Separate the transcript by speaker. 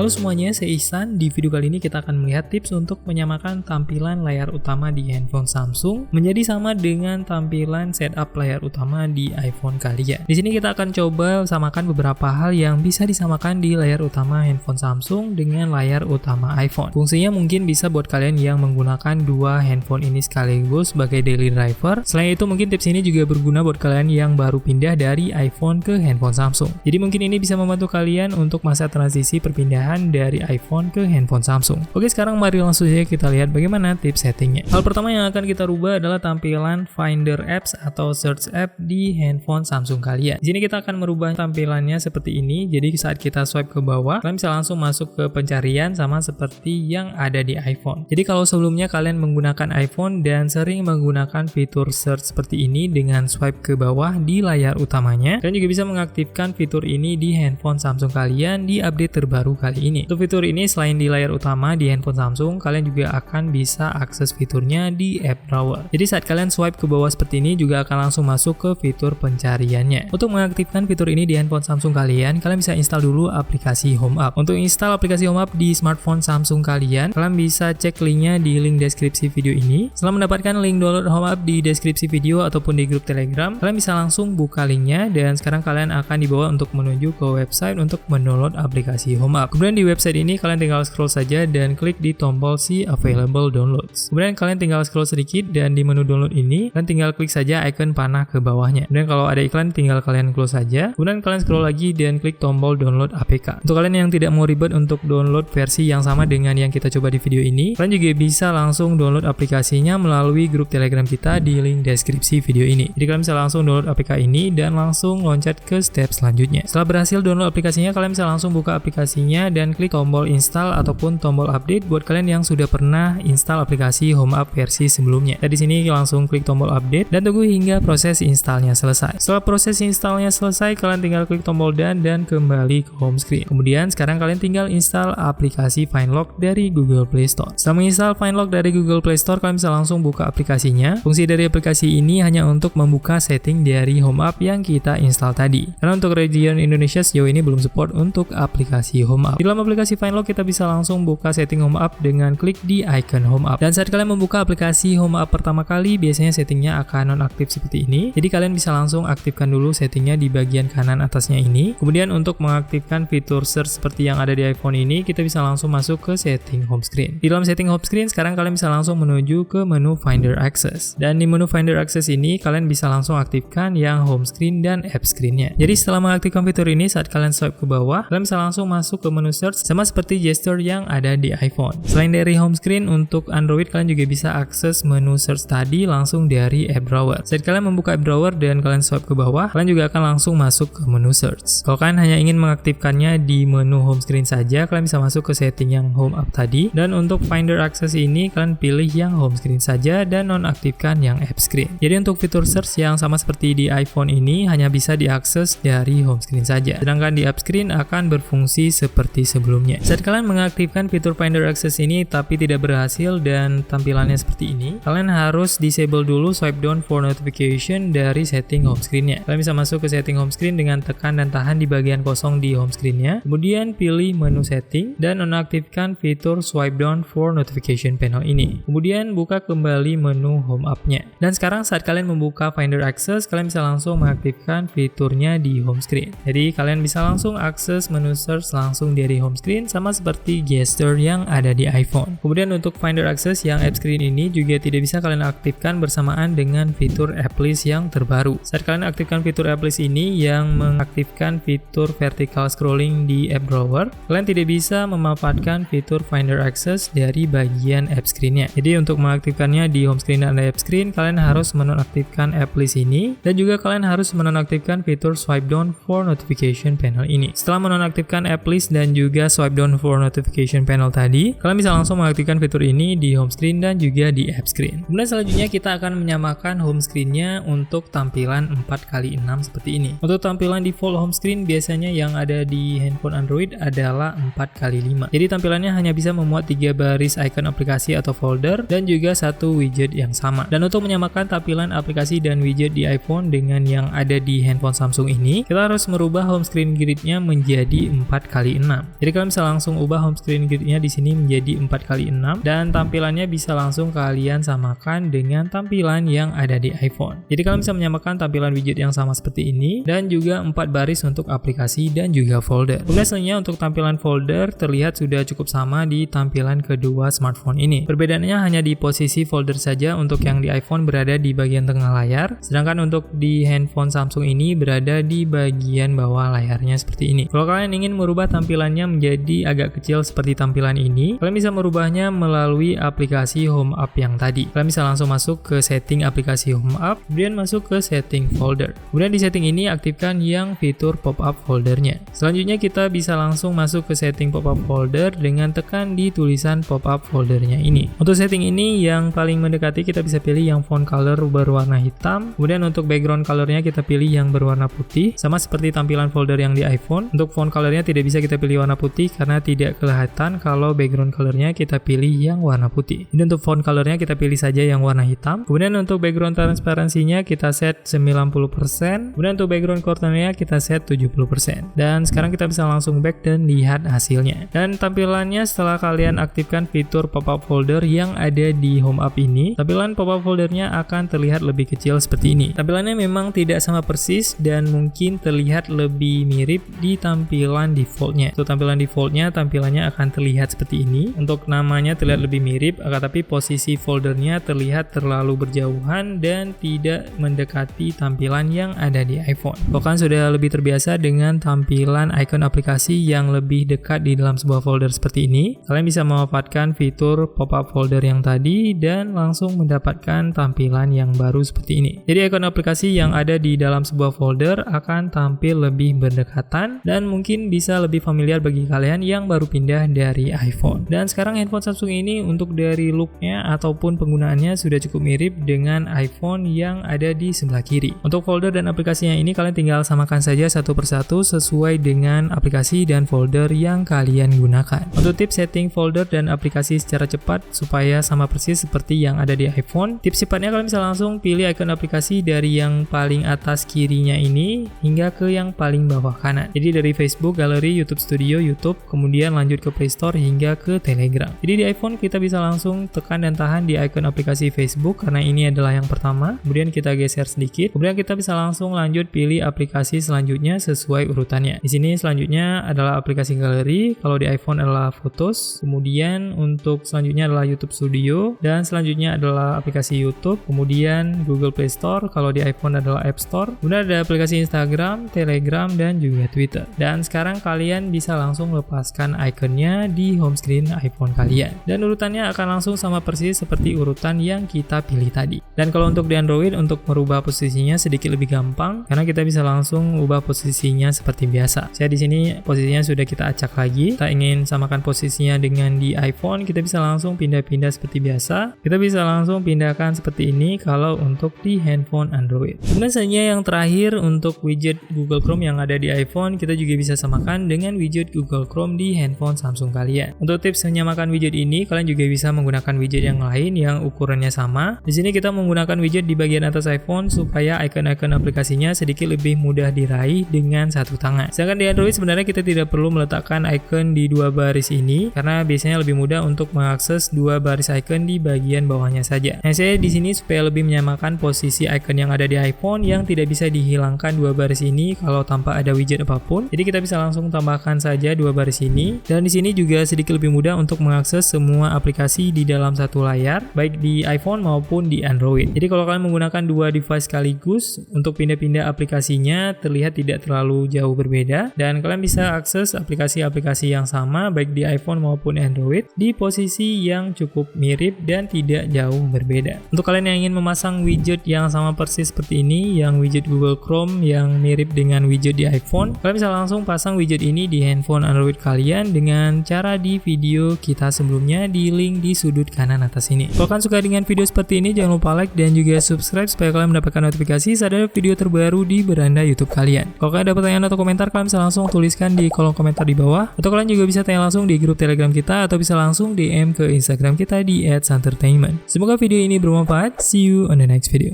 Speaker 1: Halo semuanya, saya Ihsan. Di video kali ini kita akan melihat tips untuk menyamakan tampilan layar utama di handphone Samsung menjadi sama dengan tampilan setup layar utama di iPhone kalian. Di sini kita akan coba samakan beberapa hal yang bisa disamakan di layar utama handphone Samsung dengan layar utama iPhone. Fungsinya mungkin bisa buat kalian yang menggunakan dua handphone ini sekaligus sebagai daily driver. Selain itu mungkin tips ini juga berguna buat kalian yang baru pindah dari iPhone ke handphone Samsung. Jadi mungkin ini bisa membantu kalian untuk masa transisi perpindahan dari iPhone ke handphone Samsung. Oke, sekarang mari langsung saja kita lihat bagaimana tips settingnya. Hal pertama yang akan kita rubah adalah tampilan Finder Apps atau Search App di handphone Samsung kalian. Di sini kita akan merubah tampilannya seperti ini. Jadi saat kita swipe ke bawah, kalian bisa langsung masuk ke pencarian sama seperti yang ada di iPhone. Jadi kalau sebelumnya kalian menggunakan iPhone dan sering menggunakan fitur search seperti ini dengan swipe ke bawah di layar utamanya, kalian juga bisa mengaktifkan fitur ini di handphone Samsung kalian di update terbaru kali ini. Untuk fitur ini selain di layar utama di handphone Samsung, kalian juga akan bisa akses fiturnya di app drawer. Jadi saat kalian swipe ke bawah seperti ini juga akan langsung masuk ke fitur pencariannya. Untuk mengaktifkan fitur ini di handphone Samsung kalian bisa install dulu aplikasi Home App. Untuk install aplikasi Home App di smartphone Samsung kalian bisa cek linknya di link deskripsi video ini. Setelah mendapatkan link download Home App di deskripsi video ataupun di grup Telegram, kalian bisa langsung buka linknya dan sekarang kalian akan dibawa untuk menuju ke website untuk mendownload aplikasi Home App. Kemudian di website ini kalian tinggal scroll saja dan klik di tombol See Available Downloads. Kemudian kalian tinggal scroll sedikit dan di menu download ini kalian tinggal klik saja icon panah ke bawahnya. Kemudian kalau ada iklan tinggal kalian close saja. Kemudian kalian scroll lagi dan klik tombol download APK. Untuk kalian yang tidak mau ribet untuk download versi yang sama dengan yang kita coba di video ini, kalian juga bisa langsung download aplikasinya melalui grup Telegram kita di link deskripsi video ini. Jadi kalian bisa langsung download APK ini dan langsung loncat ke step selanjutnya. Setelah berhasil download aplikasinya, kalian bisa langsung buka aplikasinya dan klik tombol install ataupun tombol update buat kalian yang sudah pernah install aplikasi Home App versi sebelumnya. Di sini langsung klik tombol update dan tunggu hingga proses installnya selesai. Setelah proses installnya selesai, kalian tinggal klik tombol done dan kembali ke home screen. Kemudian sekarang kalian tinggal install aplikasi Finelock dari Google Play Store. Setelah menginstal Finelock dari Google Play Store, kalian bisa langsung buka aplikasinya. Fungsi dari aplikasi ini hanya untuk membuka setting dari Home App yang kita install tadi. Karena untuk region Indonesia sejauh ini belum support untuk aplikasi Home App. Di dalam aplikasi Finelock kita bisa langsung buka setting Home App dengan klik di icon Home App. Dan saat kalian membuka aplikasi Home App pertama kali, biasanya settingnya akan nonaktif seperti ini. Jadi kalian bisa langsung aktifkan dulu settingnya di bagian kanan atasnya ini. Kemudian untuk mengaktifkan fitur search seperti yang ada di iPhone ini, kita bisa langsung masuk ke setting home screen. Di dalam setting home screen, sekarang kalian bisa langsung menuju ke menu Finder Access. Dan di menu Finder Access ini, kalian bisa langsung aktifkan yang home screen dan app screen-nya. Jadi setelah mengaktifkan fitur ini, saat kalian swipe ke bawah, kalian bisa langsung masuk ke menu search sama seperti gesture yang ada di iPhone. Selain dari home screen, untuk Android kalian juga bisa akses menu search tadi langsung dari app drawer. Saat kalian membuka app drawer dan kalian swipe ke bawah, kalian juga akan langsung masuk ke menu search. Kalau kalian hanya ingin mengaktifkannya di menu home screen saja, kalian bisa masuk ke setting yang home app tadi. Dan untuk Finder Access ini, kalian pilih yang home screen saja dan nonaktifkan yang app screen. Jadi untuk fitur search yang sama seperti di iPhone ini hanya bisa diakses dari home screen saja. Sedangkan di app screen akan berfungsi seperti sebelumnya. Saat kalian mengaktifkan fitur Finder Access ini tapi tidak berhasil dan tampilannya seperti ini, kalian harus disable dulu swipe down for notification dari setting home screen-nya. Kalian bisa masuk ke setting home screen dengan tekan dan tahan di bagian kosong di home screen-nya. Kemudian pilih menu setting dan nonaktifkan fitur swipe down for notification panel ini. Kemudian buka kembali menu home app-nya. Dan sekarang saat kalian membuka Finder Access, kalian bisa langsung mengaktifkan fiturnya di home screen. Jadi kalian bisa langsung akses menu search langsung dari home screen sama seperti gesture yang ada di iPhone. Kemudian untuk Finder Access yang app screen ini juga tidak bisa kalian aktifkan bersamaan dengan fitur app list yang terbaru. Saat kalian aktifkan fitur app list ini yang mengaktifkan fitur vertical scrolling di app drawer, kalian tidak bisa memanfaatkan fitur Finder Access dari bagian app screen-nya. Jadi untuk mengaktifkannya di home screen dan app screen, kalian harus menonaktifkan app list ini dan juga kalian harus menonaktifkan fitur swipe down for notification panel ini. Setelah menonaktifkan app list dan juga swipe down for notification panel tadi, kalian bisa langsung mengaktifkan fitur ini di home screen dan juga di app screen. Kemudian selanjutnya kita akan menyamakan home screen-nya untuk tampilan 4x6 seperti ini. Untuk tampilan default home screen biasanya yang ada di handphone Android adalah 4x5. Jadi tampilannya hanya bisa memuat 3 baris icon aplikasi atau folder dan juga 1 widget yang sama. Dan untuk menyamakan tampilan aplikasi dan widget di iPhone dengan yang ada di handphone Samsung ini, kita harus merubah home screen grid-nya menjadi 4x6. Jadi kalian bisa langsung ubah home screen grid-nya di sini menjadi 4x6 dan tampilannya bisa langsung kalian samakan dengan tampilan yang ada di iPhone. Jadi kalian bisa menyamakan tampilan widget yang sama seperti ini dan juga 4 baris untuk aplikasi dan juga folder. Kemudian selanjutnya untuk tampilan folder terlihat sudah cukup sama di tampilan kedua smartphone ini. Perbedaannya hanya di posisi folder saja, untuk yang di iPhone berada di bagian tengah layar, sedangkan untuk di handphone Samsung ini berada di bagian bawah layarnya seperti ini. Kalau kalian ingin merubah tampilannya menjadi agak kecil seperti tampilan ini, kalian bisa merubahnya melalui aplikasi Home App yang tadi. Kalian bisa langsung masuk ke setting aplikasi Home App, kemudian masuk ke setting folder. Kemudian di setting ini aktifkan yang fitur pop-up foldernya. Selanjutnya kita bisa langsung masuk ke setting pop-up folder dengan tekan di tulisan pop-up foldernya ini. Untuk setting ini yang paling mendekati kita bisa pilih yang font color berwarna hitam, kemudian untuk background colornya kita pilih yang berwarna putih, sama seperti tampilan folder yang di iPhone. Untuk font colornya tidak bisa kita pilih warna putih karena tidak kelihatan kalau background colornya kita pilih yang warna putih. Jadi untuk font colornya kita pilih saja yang warna hitam. Kemudian untuk background transparansinya kita set 90%. Kemudian untuk background cornernya kita set 70%. Dan sekarang kita bisa langsung back dan lihat hasilnya. Dan tampilannya setelah kalian aktifkan fitur pop-up folder yang ada di Home App ini, tampilan pop-up foldernya akan terlihat lebih kecil seperti ini. Tampilannya memang tidak sama persis dan mungkin terlihat lebih mirip di tampilan defaultnya. Untuk tampilan defaultnya, tampilannya akan terlihat seperti ini. Untuk namanya terlihat lebih mirip, tapi posisi foldernya terlihat terlalu berjauhan dan tidak mendekati tampilan yang ada di iPhone. Bahkan sudah lebih terbiasa dengan tampilan icon aplikasi yang lebih dekat di dalam sebuah folder seperti ini, kalian bisa memanfaatkan fitur pop-up folder yang tadi dan langsung mendapatkan tampilan yang baru seperti ini. Jadi icon aplikasi yang ada di dalam sebuah folder akan tampil lebih berdekatan dan mungkin bisa lebih familiar bagi kalian yang baru pindah dari iPhone. Dan sekarang handphone Samsung ini untuk dari looknya ataupun penggunaannya sudah cukup mirip dengan iPhone yang ada di sebelah kiri. Untuk folder dan aplikasinya ini kalian tinggal samakan saja satu persatu sesuai dengan aplikasi dan folder yang kalian gunakan. Untuk tips setting folder dan aplikasi secara cepat supaya sama persis seperti yang ada di iPhone, tips cepatnya kalian bisa langsung pilih icon aplikasi dari yang paling atas kirinya ini hingga ke yang paling bawah kanan. Jadi dari Facebook, Gallery, YouTube Studio, YouTube, kemudian lanjut ke Play Store hingga ke Telegram. Jadi di iPhone kita bisa langsung tekan dan tahan di icon aplikasi Facebook karena ini adalah yang pertama. Kemudian kita geser sedikit. Kemudian kita bisa langsung lanjut pilih aplikasi selanjutnya sesuai urutannya. Di sini selanjutnya adalah aplikasi Gallery, kalau di iPhone adalah Photos. Kemudian untuk selanjutnya adalah YouTube Studio dan selanjutnya adalah aplikasi YouTube. Kemudian Google Play Store, kalau di iPhone adalah App Store. Kemudian ada aplikasi Instagram, Telegram dan juga Twitter. Dan sekarang kalian bisa langsung lepaskan ikonnya di home screen iPhone kalian. Dan urutannya akan langsung sama persis seperti urutan yang kita pilih tadi. Dan kalau untuk di Android, untuk merubah posisinya sedikit lebih gampang karena kita bisa langsung ubah posisinya seperti biasa. Saya di sini posisinya sudah kita acak lagi. Kita ingin samakan posisinya dengan di iPhone, kita bisa langsung pindah-pindah seperti biasa. Kita bisa langsung pindahkan seperti ini kalau untuk di handphone Android. Kemudian selanjutnya yang terakhir untuk widget Google Chrome yang ada di iPhone, kita juga bisa samakan dengan widget Google Chrome di handphone Samsung kalian. Untuk tips menyamakan widget ini, kalian juga bisa menggunakan widget yang lain yang ukurannya sama. Di sini kita menggunakan widget di bagian atas iPhone supaya icon-icon aplikasinya sedikit lebih mudah diraih dengan satu tangan. Sedangkan di Android sebenarnya kita tidak perlu meletakkan icon di dua baris ini karena biasanya lebih mudah untuk mengakses dua baris icon di bagian bawahnya saja. Nah, saya di sini supaya lebih menyamakan posisi icon yang ada di iPhone yang tidak bisa dihilangkan dua baris ini kalau tanpa ada widget apapun. Jadi kita bisa langsung tambahkan saja dua baris ini. Dan di sini juga sedikit lebih mudah untuk mengakses semua aplikasi di dalam satu layar, baik di iPhone maupun di Android. Jadi kalau kalian menggunakan dua device sekaligus, untuk pindah-pindah aplikasinya terlihat tidak terlalu jauh berbeda dan kalian bisa akses aplikasi-aplikasi yang sama baik di iPhone maupun Android di posisi yang cukup mirip dan tidak jauh berbeda. Untuk kalian yang ingin memasang widget yang sama persis seperti ini, yang widget Google Chrome yang mirip dengan widget di iPhone, kalian bisa langsung pasang widget ini di handphone Android kalian dengan cara di video kita sebelumnya di link di sudut kanan atas ini. Kalau kalian suka dengan video seperti ini, jangan lupa like dan juga subscribe supaya kalian mendapatkan notifikasi saat ada video terbaru di beranda YouTube kalian. Kalau kalian ada pertanyaan atau komentar, kalian bisa langsung tuliskan di kolom komentar di bawah, atau kalian juga bisa tanya langsung di grup Telegram kita atau bisa langsung DM ke Instagram kita di @santertainment. Semoga video ini bermanfaat. See you on the next video.